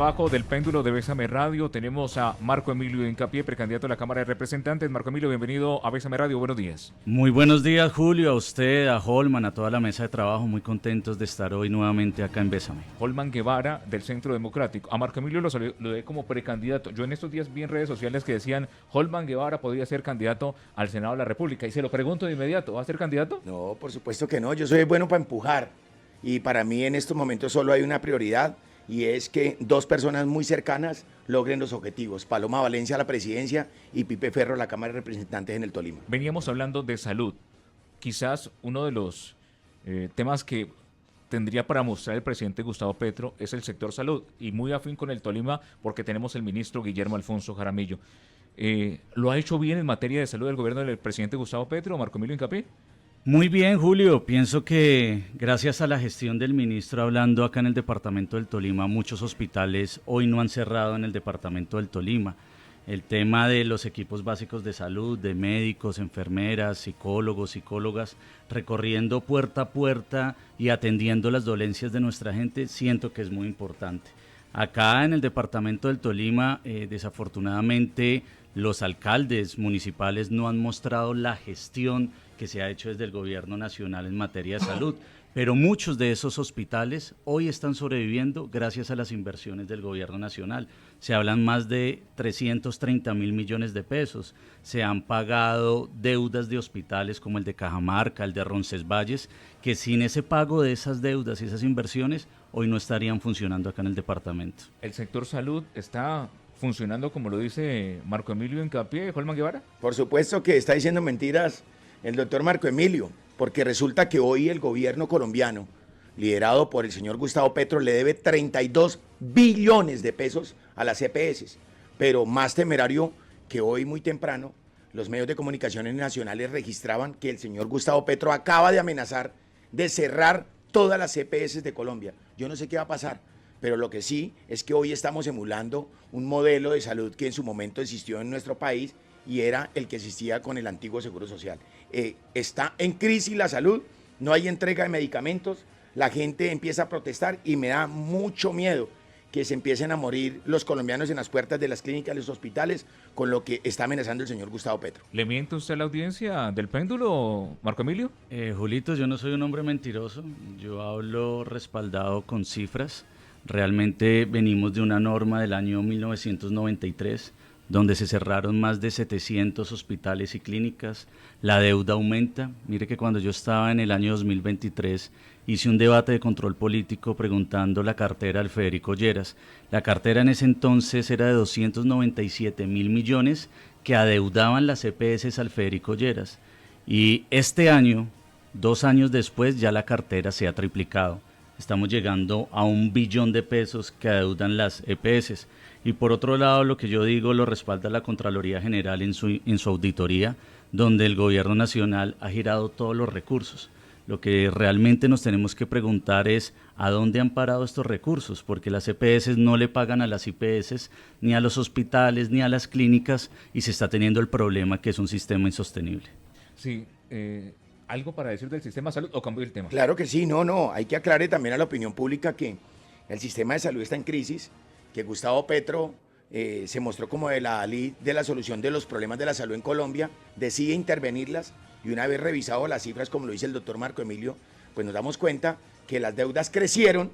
Abajo del péndulo de Bésame Radio tenemos a Marco Emilio Hincapié, precandidato a la Cámara de Representantes. Marco Emilio, bienvenido a Bésame Radio, buenos días. Muy buenos días, Julio, a usted, a Holman, a toda la mesa de trabajo, muy contentos de estar hoy nuevamente acá en Bésame. Holman Guevara, del Centro Democrático. A Marco Emilio lo saludé como precandidato. Yo en estos días vi en redes sociales que decían Holman Guevara podría ser candidato al Senado de la República. Y se lo pregunto de inmediato, ¿va a ser candidato? No, por supuesto que no. Yo soy bueno para empujar. Y para mí en estos momentos solo hay una prioridad, y es que dos personas muy cercanas logren los objetivos. Paloma Valencia a la presidencia y Pipe Ferro a la Cámara de Representantes en el Tolima. Veníamos hablando de salud. Quizás uno de los temas que tendría para mostrar el presidente Gustavo Petro es el sector salud, y muy afín con el Tolima porque tenemos el ministro Guillermo Alfonso Jaramillo. ¿Lo ha hecho bien en materia de salud el gobierno del presidente Gustavo Petro, Marco Emilio Hincapié? Muy bien, Julio. Pienso que gracias a la gestión del ministro hablando acá en el departamento del Tolima, muchos hospitales hoy no han cerrado en el departamento del Tolima. El tema de los equipos básicos de salud, de médicos, enfermeras, psicólogos, psicólogas, recorriendo puerta a puerta y atendiendo las dolencias de nuestra gente, siento que es muy importante. Acá en el departamento del Tolima, desafortunadamente, los alcaldes municipales no han mostrado la gestión que se ha hecho desde el gobierno nacional en materia de salud, pero muchos de esos hospitales hoy están sobreviviendo gracias a las inversiones del gobierno nacional. Se hablan más de 330.000 millones de pesos, se han pagado deudas de hospitales como el de Cajamarca, el de Roncesvalles, que sin ese pago de esas deudas y esas inversiones hoy no estarían funcionando acá en el departamento. ¿El sector salud está funcionando como lo dice Marco Emilio Hincapié, Holman Guevara? Por supuesto que está diciendo mentiras el doctor Marco Emilio, porque resulta que hoy el gobierno colombiano, liderado por el señor Gustavo Petro, le debe 32 billones de pesos a las EPS. Pero más temerario que hoy muy temprano, los medios de comunicaciones nacionales registraban que el señor Gustavo Petro acaba de amenazar de cerrar todas las EPS de Colombia. Yo no sé qué va a pasar, pero lo que sí es que hoy estamos emulando un modelo de salud que en su momento existió en nuestro país y era el que existía con el antiguo Seguro Social. Está en crisis la salud, no hay entrega de medicamentos, la gente empieza a protestar y me da mucho miedo que se empiecen a morir los colombianos en las puertas de las clínicas, de los hospitales, con lo que está amenazando el señor Gustavo Petro. ¿Le miente usted a la audiencia del péndulo, Marco Emilio? Julito, yo no soy un hombre mentiroso, yo hablo respaldado con cifras. Realmente venimos de una norma del año 1993, donde se cerraron más de 700 hospitales y clínicas, la deuda aumenta. Mire que cuando yo estaba en el año 2023 hice un debate de control político preguntando la cartera al Federico Lleras. La cartera en ese entonces era de 297.000 millones que adeudaban las EPS al Federico Lleras. Y este año, 2 años después, ya la cartera se ha triplicado. Estamos llegando a 1 billón de pesos que adeudan las EPS. Y por otro lado, lo que yo digo lo respalda la Contraloría General en su auditoría, donde el gobierno nacional ha girado todos los recursos. Lo que realmente nos tenemos que preguntar es ¿a dónde han parado estos recursos? Porque las EPS no le pagan a las IPS, ni a los hospitales, ni a las clínicas, y se está teniendo el problema que es un sistema insostenible. Sí, ¿algo para decir del sistema de salud o cambió el tema? Claro que sí, no, hay que aclarar también a la opinión pública que el sistema de salud está en crisis, que Gustavo Petro se mostró como de la solución de los problemas de la salud en Colombia, decide intervenirlas, y una vez revisado las cifras, como lo dice el doctor Marco Emilio, pues nos damos cuenta que las deudas crecieron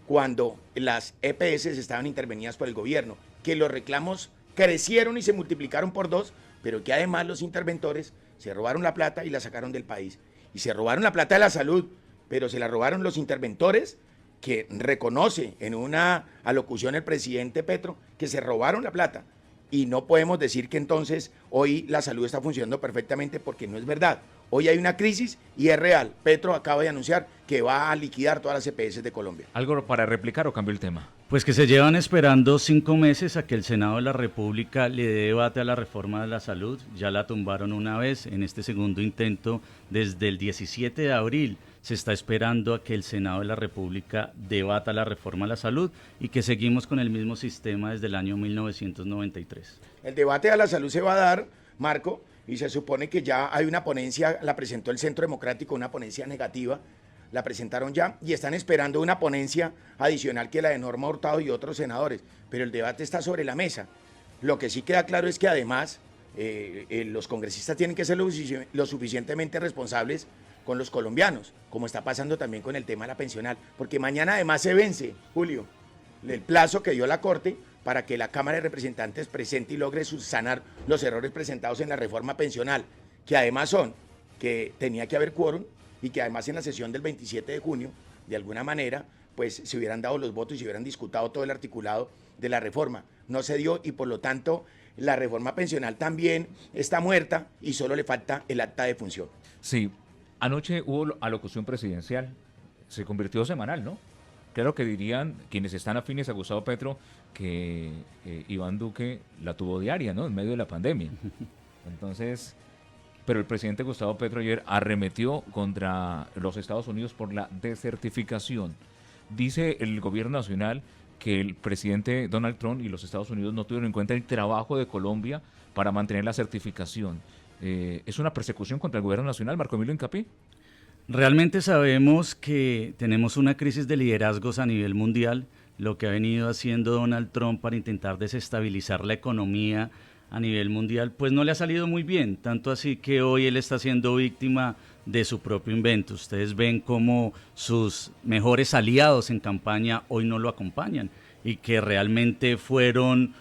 cuando las EPS estaban intervenidas por el gobierno, que los reclamos crecieron y se multiplicaron por 2, pero que además los interventores se robaron la plata y la sacaron del país. Y se robaron la plata de la salud, pero se la robaron los interventores, que reconoce en una alocución el presidente Petro que se robaron la plata. Y no podemos decir que entonces hoy la salud está funcionando perfectamente, porque no es verdad. Hoy hay una crisis y es real. Petro acaba de anunciar que va a liquidar todas las EPS de Colombia. ¿Algo para replicar o cambió el tema? Pues que se llevan esperando 5 meses a que el Senado de la República le dé debate a la reforma de la salud. Ya la tumbaron una vez, en este segundo intento desde el 17 de abril. Se está esperando a que el Senado de la República debata la reforma a la salud y que seguimos con el mismo sistema desde el año 1993. El debate a la salud se va a dar, Marco, y se supone que ya hay una ponencia, la presentó el Centro Democrático, una ponencia negativa la presentaron ya y están esperando una ponencia adicional que la de Norma Hurtado y otros senadores, pero el debate está sobre la mesa. Lo que sí queda claro es que además los congresistas tienen que ser lo suficientemente responsables con los colombianos, como está pasando también con el tema de la pensional, porque mañana además se vence, Julio, el plazo que dio la Corte para que la Cámara de Representantes presente y logre subsanar los errores presentados en la reforma pensional, que además son que tenía que haber quórum y que además en la sesión del 27 de junio, de alguna manera, pues se hubieran dado los votos y se hubieran discutido todo el articulado de la reforma. No se dio y por lo tanto la reforma pensional también está muerta y solo le falta el acta de función. Sí, anoche hubo alocución presidencial, se convirtió semanal, ¿no? Claro que dirían quienes están afines a Gustavo Petro que Iván Duque la tuvo diaria, ¿no? En medio de la pandemia. Entonces, pero el presidente Gustavo Petro ayer arremetió contra los Estados Unidos por la desertificación. Dice el gobierno nacional que el presidente Donald Trump y los Estados Unidos no tuvieron en cuenta el trabajo de Colombia para mantener la certificación. ¿Es una persecución contra el gobierno nacional, Marco Emilio Incapí? Realmente sabemos que tenemos una crisis de liderazgos a nivel mundial, lo que ha venido haciendo Donald Trump para intentar desestabilizar la economía a nivel mundial, pues no le ha salido muy bien, tanto así que hoy él está siendo víctima de su propio invento. Ustedes ven cómo sus mejores aliados en campaña hoy no lo acompañan y que realmente fueron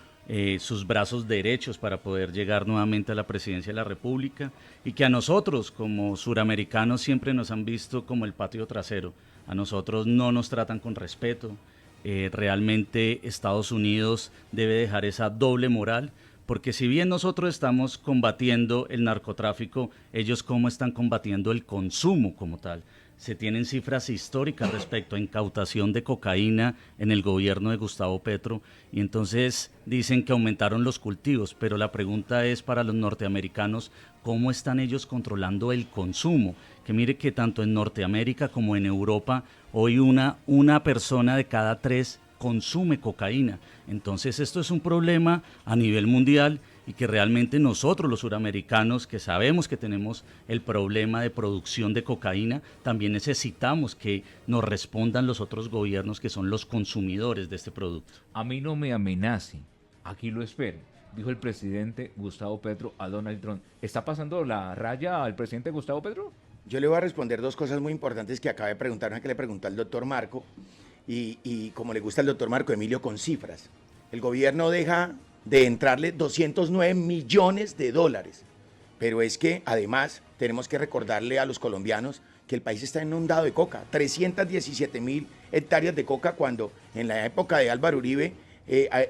sus brazos derechos para poder llegar nuevamente a la presidencia de la República, y que a nosotros como suramericanos siempre nos han visto como el patio trasero. A nosotros no nos tratan con respeto. Realmente Estados Unidos debe dejar esa doble moral, porque si bien nosotros estamos combatiendo el narcotráfico, ellos cómo están combatiendo el consumo como tal. Se tienen cifras históricas respecto a incautación de cocaína en el gobierno de Gustavo Petro, y entonces dicen que aumentaron los cultivos, pero la pregunta es para los norteamericanos, ¿cómo están ellos controlando el consumo? Que mire que tanto en Norteamérica como en Europa, hoy una persona de cada 3 consume cocaína. Entonces esto es un problema a nivel mundial y que realmente nosotros los suramericanos, que sabemos que tenemos el problema de producción de cocaína, también necesitamos que nos respondan los otros gobiernos que son los consumidores de este producto. A mí no me amenace, aquí lo espero, dijo el presidente Gustavo Petro a Donald Trump. ¿Está pasando la raya al presidente Gustavo Petro? Yo le voy a responder 2 cosas muy importantes que acaba de preguntar, una que le preguntó al doctor Marco, y como le gusta al doctor Marco Emilio, con cifras. El gobierno deja de entrarle 209 millones de dólares, pero es que además tenemos que recordarle a los colombianos que el país está inundado de coca, 317.000 hectáreas de coca, cuando en la época de Álvaro Uribe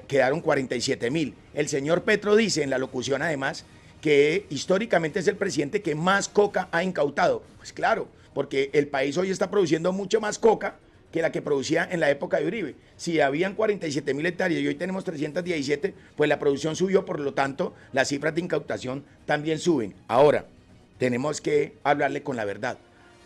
quedaron 47.000. El señor Petro dice en la locución además que históricamente es el presidente que más coca ha incautado. Pues claro, porque el país hoy está produciendo mucho más coca que la que producía en la época de Uribe. Si habían 47.000 hectáreas y hoy tenemos 317, pues la producción subió, por lo tanto, las cifras de incautación también suben. Ahora, tenemos que hablarle con la verdad.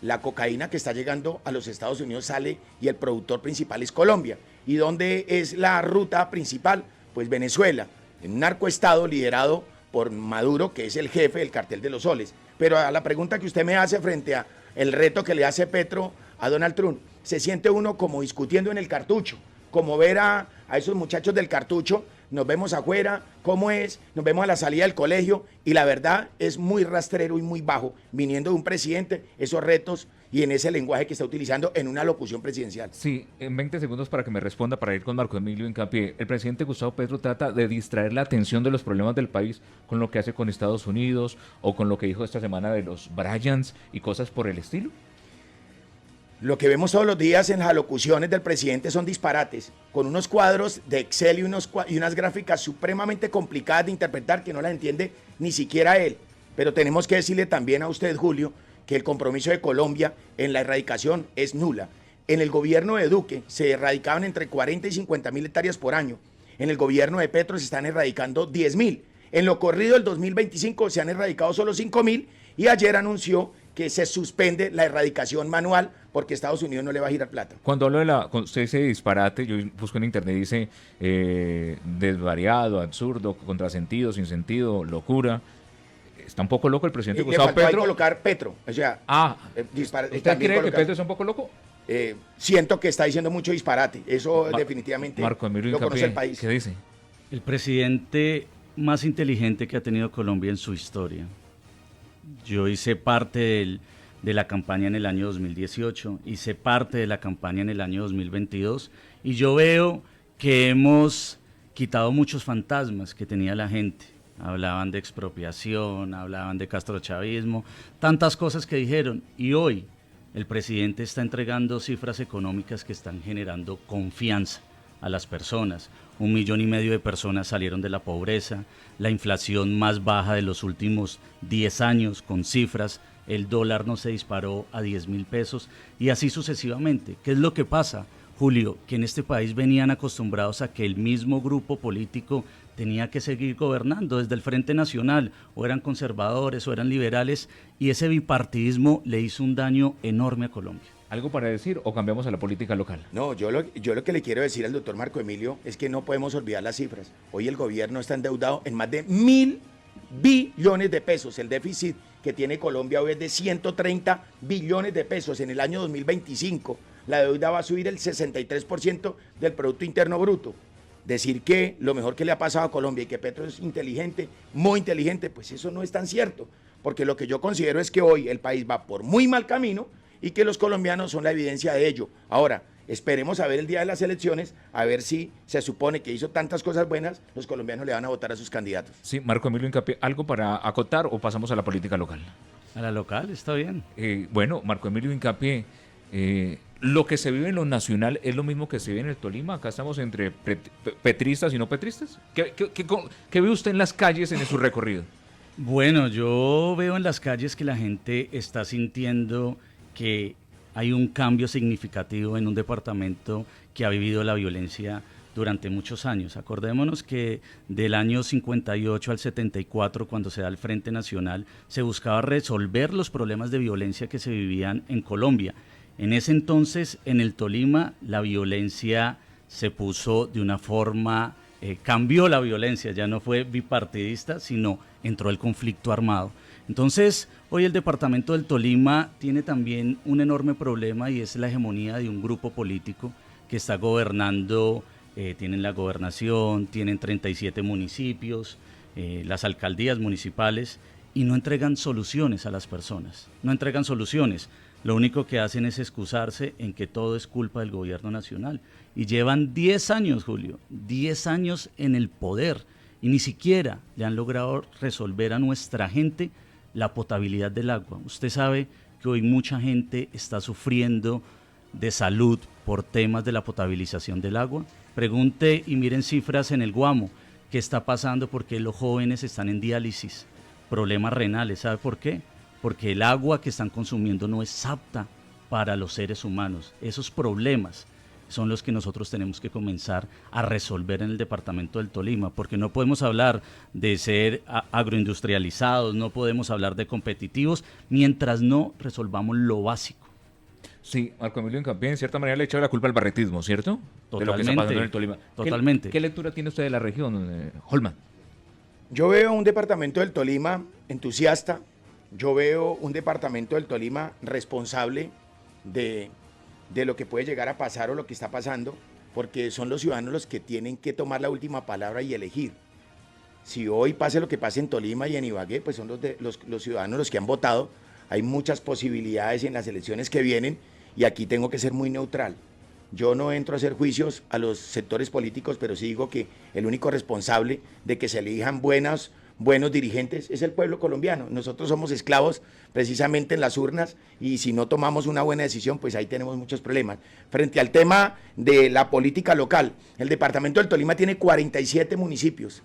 La cocaína que está llegando a los Estados Unidos sale y el productor principal es Colombia. ¿Y dónde es la ruta principal? Pues Venezuela, un narcoestado liderado por Maduro, que es el jefe del cartel de los soles. Pero a la pregunta que usted me hace frente a el reto que le hace Petro a Donald Trump, se siente uno como discutiendo en el cartucho, como ver a esos muchachos del cartucho, nos vemos afuera, cómo es, nos vemos a la salida del colegio, y la verdad es muy rastrero y muy bajo, viniendo de un presidente, esos retos y en ese lenguaje que está utilizando en una locución presidencial. Sí, en 20 segundos para que me responda, para ir con Marco Emilio Incapí. El presidente Gustavo Petro trata de distraer la atención de los problemas del país con lo que hace con Estados Unidos o con lo que dijo esta semana de los Bryans y cosas por el estilo. Lo que vemos todos los días en las alocuciones del presidente son disparates, con unos cuadros de Excel y unas gráficas supremamente complicadas de interpretar que no las entiende ni siquiera él. Pero tenemos que decirle también a usted, Julio, que el compromiso de Colombia en la erradicación es nula. En el gobierno de Duque se erradicaban entre 40 y 50.000 hectáreas por año. En el gobierno de Petro se están erradicando 10.000. En lo corrido del 2025 se han erradicado solo 5.000 y ayer anunció que se suspende la erradicación manual porque Estados Unidos no le va a girar plata. Cuando hablo cuando usted dice disparate, yo busco en internet, dice desvariado, absurdo, contrasentido, sin sentido, locura. Está un poco loco el presidente Y le Gustavo faltó ahí Petro. colocar Petro. O sea, ¿Usted también cree que colocar- Petro es un poco loco? siento que está diciendo mucho disparate. Eso definitivamente Marco Emilio lo conoce Hincapié, el país. ¿qué dice? El presidente más inteligente que ha tenido Colombia en su historia. Yo hice parte de la campaña en el año 2018, hice parte de la campaña en el año 2022 y yo veo que hemos quitado muchos fantasmas que tenía la gente. Hablaban de expropiación, hablaban de castrochavismo, tantas cosas que dijeron. Y hoy el presidente está entregando cifras económicas que están generando confianza a las personas. 1,5 millones de personas salieron de la pobreza, la inflación más baja de los últimos 10 años con cifras, el dólar no se disparó a 10.000 pesos y así sucesivamente. ¿Qué es lo que pasa, Julio? Que en este país venían acostumbrados a que el mismo grupo político tenía que seguir gobernando desde el Frente Nacional, o eran conservadores o eran liberales, y ese bipartidismo le hizo un daño enorme a Colombia. ¿Algo para decir o cambiamos a la política local? No, yo lo que le quiero decir al doctor Marco Emilio es que no podemos olvidar las cifras. Hoy el gobierno está endeudado en más de 1.000 billones de pesos. El déficit que tiene Colombia hoy es de 130 billones de pesos. En el año 2025 la deuda va a subir el 63% del Producto Interno Bruto. Decir que lo mejor que le ha pasado a Colombia y que Petro es inteligente, muy inteligente, pues eso no es tan cierto. Porque lo que yo considero es que hoy el país va por muy mal camino y que los colombianos son la evidencia de ello. Ahora, esperemos a ver el día de las elecciones, a ver si se supone que hizo tantas cosas buenas, los colombianos le van a votar a sus candidatos. Sí, Marco Emilio Hincapié, ¿algo para acotar o pasamos a la política local? A la local, está bien. Bueno, Marco Emilio Hincapié, lo que se vive en lo nacional es lo mismo que se vive en el Tolima. Acá estamos entre petristas y no petristas. ¿Qué ve usted en las calles en su recorrido? Bueno, yo veo en las calles que la gente está sintiendo que hay un cambio significativo en un departamento que ha vivido la violencia durante muchos años. Acordémonos que del año 58 al 74, cuando se da el Frente Nacional, se buscaba resolver los problemas de violencia que se vivían en Colombia. En ese entonces, en el Tolima, la violencia se puso de una forma, cambió la violencia, ya no fue bipartidista, sino entró el conflicto armado. Entonces, hoy el departamento del Tolima tiene también un enorme problema y es la hegemonía de un grupo político que está gobernando, tienen la gobernación, tienen 37 municipios, las alcaldías municipales y no entregan soluciones a las personas, no entregan soluciones. Lo único que hacen es excusarse en que todo es culpa del gobierno nacional. Y llevan 10 años, Julio, 10 años en el poder y ni siquiera le han logrado resolver a nuestra gente la potabilidad del agua. Usted sabe que hoy mucha gente está sufriendo de salud por temas de la potabilización del agua. Pregunte y miren cifras en el Guamo, qué está pasando, porque los jóvenes están en diálisis, problemas renales. ¿Sabe por qué? Porque el agua que están consumiendo no es apta para los seres humanos. Esos problemas son los que nosotros tenemos que comenzar a resolver en el departamento del Tolima, porque no podemos hablar de ser agroindustrializados, no podemos hablar de competitivos, mientras no resolvamos lo básico. Sí, Marco Emilio Hincapié, en cierta manera le echaba la culpa al barretismo, ¿cierto? Totalmente, de lo que está pasando en el Tolima. Totalmente. ¿Qué lectura tiene usted de la región, Holman? Yo veo un departamento del Tolima entusiasta, yo veo un departamento del Tolima responsable de lo que puede llegar a pasar o lo que está pasando, porque son los ciudadanos los que tienen que tomar la última palabra y elegir. Si hoy pase lo que pase en Tolima y en Ibagué, pues son los ciudadanos los que han votado. Hay muchas posibilidades en las elecciones que vienen y aquí tengo que ser muy neutral. Yo no entro a hacer juicios a los sectores políticos, pero sí digo que el único responsable de que se elijan buenos dirigentes es el pueblo colombiano. Nosotros somos esclavos precisamente en las urnas y si no tomamos una buena decisión, pues ahí tenemos muchos problemas. Frente al tema de la política local, el departamento del Tolima tiene 47 municipios.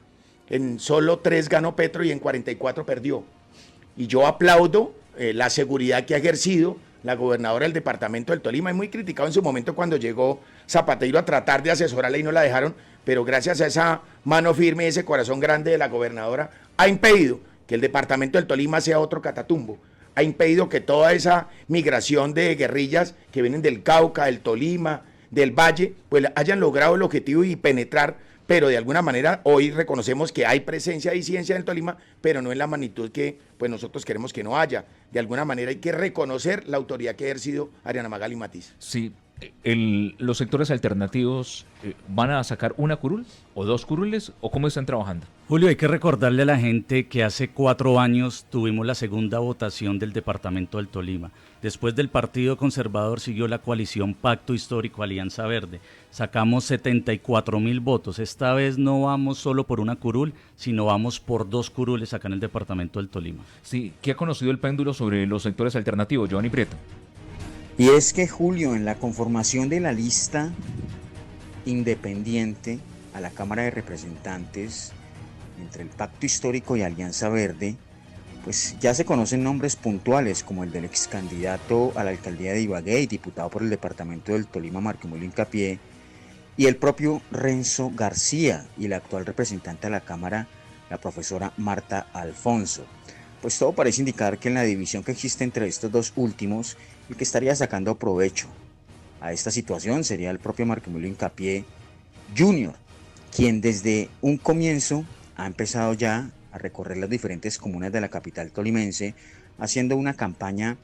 En solo 3 ganó Petro y en 44 perdió. Y yo aplaudo la seguridad que ha ejercido la gobernadora del departamento del Tolima. Es muy criticado en su momento cuando llegó Zapatero a tratar de asesorarla y no la dejaron, pero gracias a esa mano firme y ese corazón grande de la gobernadora, ha impedido que el departamento del Tolima sea otro Catatumbo. Ha impedido que toda esa migración de guerrillas que vienen del Cauca, del Tolima, del Valle, pues hayan logrado el objetivo y penetrar pero de alguna manera hoy reconocemos que hay presencia de disidencia en el Tolima, pero no en la magnitud que pues nosotros queremos que no haya. De alguna manera hay que reconocer la autoridad que ha ejercido Ariana Magali Matiz. Sí, los sectores alternativos van a sacar una curul o dos curules, o cómo están trabajando. Julio, hay que recordarle a la gente que hace 4 años tuvimos la segunda votación del departamento del Tolima. Después del Partido Conservador siguió la coalición Pacto Histórico Alianza Verde. Sacamos 74.000 votos. Esta vez no vamos solo por una curul, sino vamos por 2 curules acá en el departamento del Tolima. Sí, ¿qué ha conocido el péndulo sobre los sectores alternativos, Giovanni Prieto? Y es que, Julio, en la conformación de la lista independiente a la Cámara de Representantes entre el Pacto Histórico y Alianza Verde, pues ya se conocen nombres puntuales como el del ex candidato a la alcaldía de Ibagué y diputado por el departamento del Tolima, Marco Emilio Hincapié, y el propio Renzo García y la actual representante a la Cámara, la profesora Marta Alfonso. Pues todo parece indicar que en la división que existe entre estos dos últimos, el que estaría sacando provecho a esta situación sería el propio Marco Emilio Hincapié Jr., quien desde un comienzo ha empezado ya a recorrer las diferentes comunas de la capital tolimense, haciendo una campaña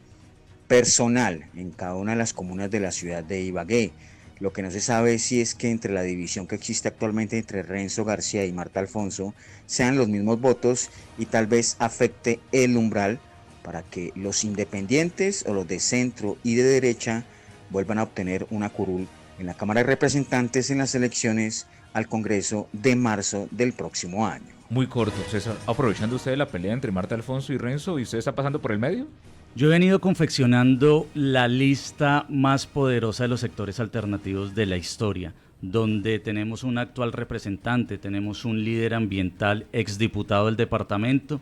personal en cada una de las comunas de la ciudad de Ibagué. Lo que no se sabe si es que entre la división que existe actualmente entre Renzo García y Marta Alfonso sean los mismos votos y tal vez afecte el umbral para que los independientes o los de centro y de derecha vuelvan a obtener una curul en la Cámara de Representantes en las elecciones al Congreso de marzo del próximo año. Muy corto, César. ¿Aprovechando usted la pelea entre Marta Alfonso y Renzo y usted está pasando por el medio? Yo he venido confeccionando la lista más poderosa de los sectores alternativos de la historia, donde tenemos un actual representante, tenemos un líder ambiental, exdiputado del departamento,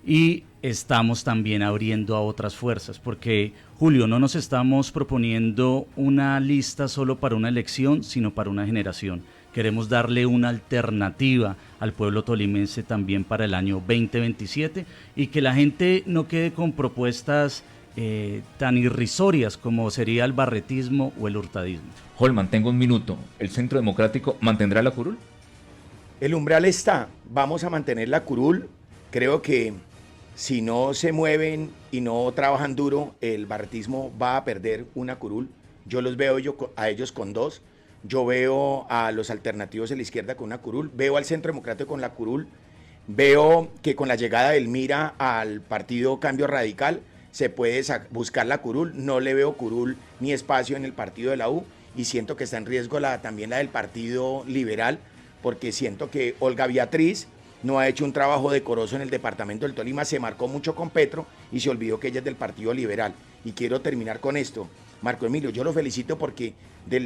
y estamos también abriendo a otras fuerzas, porque, Julio, no nos estamos proponiendo una lista solo para una elección, sino para una generación. Queremos darle una alternativa al pueblo tolimense también para el año 2027 y que la gente no quede con propuestas tan irrisorias como sería el barretismo o el hurtadismo. Holman, tengo un minuto. ¿El Centro Democrático mantendrá la curul? El umbral está, vamos a mantener la curul. Creo que si no se mueven y no trabajan duro, el barretismo va a perder una curul. Yo los veo a ellos con 2. Yo veo a los alternativos de la izquierda con una curul, veo al Centro Democrático con la curul, veo que con la llegada del Mira al partido Cambio Radical se puede buscar la curul. No le veo curul ni espacio en el partido de la U y siento que está en riesgo también la del Partido Liberal, porque siento que Olga Beatriz no ha hecho un trabajo decoroso en el departamento del Tolima, se marcó mucho con Petro y se olvidó que ella es del Partido Liberal. Y quiero terminar con esto. Marco Emilio, yo lo felicito porque de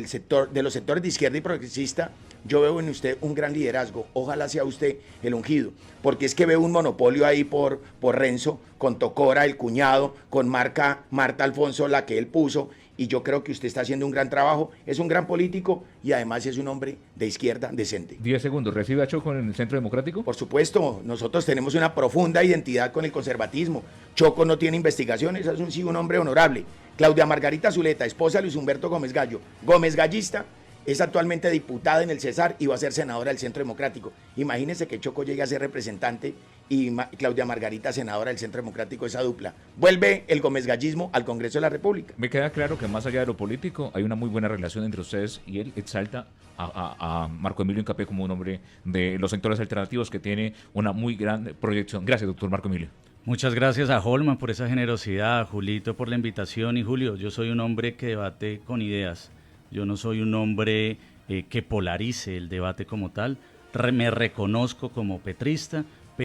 los sectores de izquierda y progresista, yo veo en usted un gran liderazgo. Ojalá sea usted el ungido, porque es que veo un monopolio ahí por Renzo, con Tocora, el cuñado, con Marta Alfonso, la que él puso, y yo creo que usted está haciendo un gran trabajo, es un gran político y además es un hombre de izquierda decente. 10 segundos. ¿Recibe a Choco en el Centro Democrático? Por supuesto, nosotros tenemos una profunda identidad con el conservatismo. Choco no tiene investigaciones, es un hombre honorable. Claudia Margarita Zuleta, esposa de Luis Humberto Gómez Gallo, Gómez Gallista, es actualmente diputada en el Cesar y va a ser senadora del Centro Democrático. Imagínense que Choco llegue a ser representante y Claudia Margarita senadora del Centro Democrático, esa dupla. Vuelve el Gómez Gallismo al Congreso de la República. Me queda claro que más allá de lo político hay una muy buena relación entre ustedes y él exalta a Marco Emilio Hincapié como un hombre de los sectores alternativos que tiene una muy gran proyección. Gracias, doctor Marco Emilio. Muchas gracias a Holman por esa generosidad, a Julito por la invitación y Julio, yo soy un hombre que debate con ideas, yo no soy un hombre que polarice el debate como tal, me reconozco como petrista,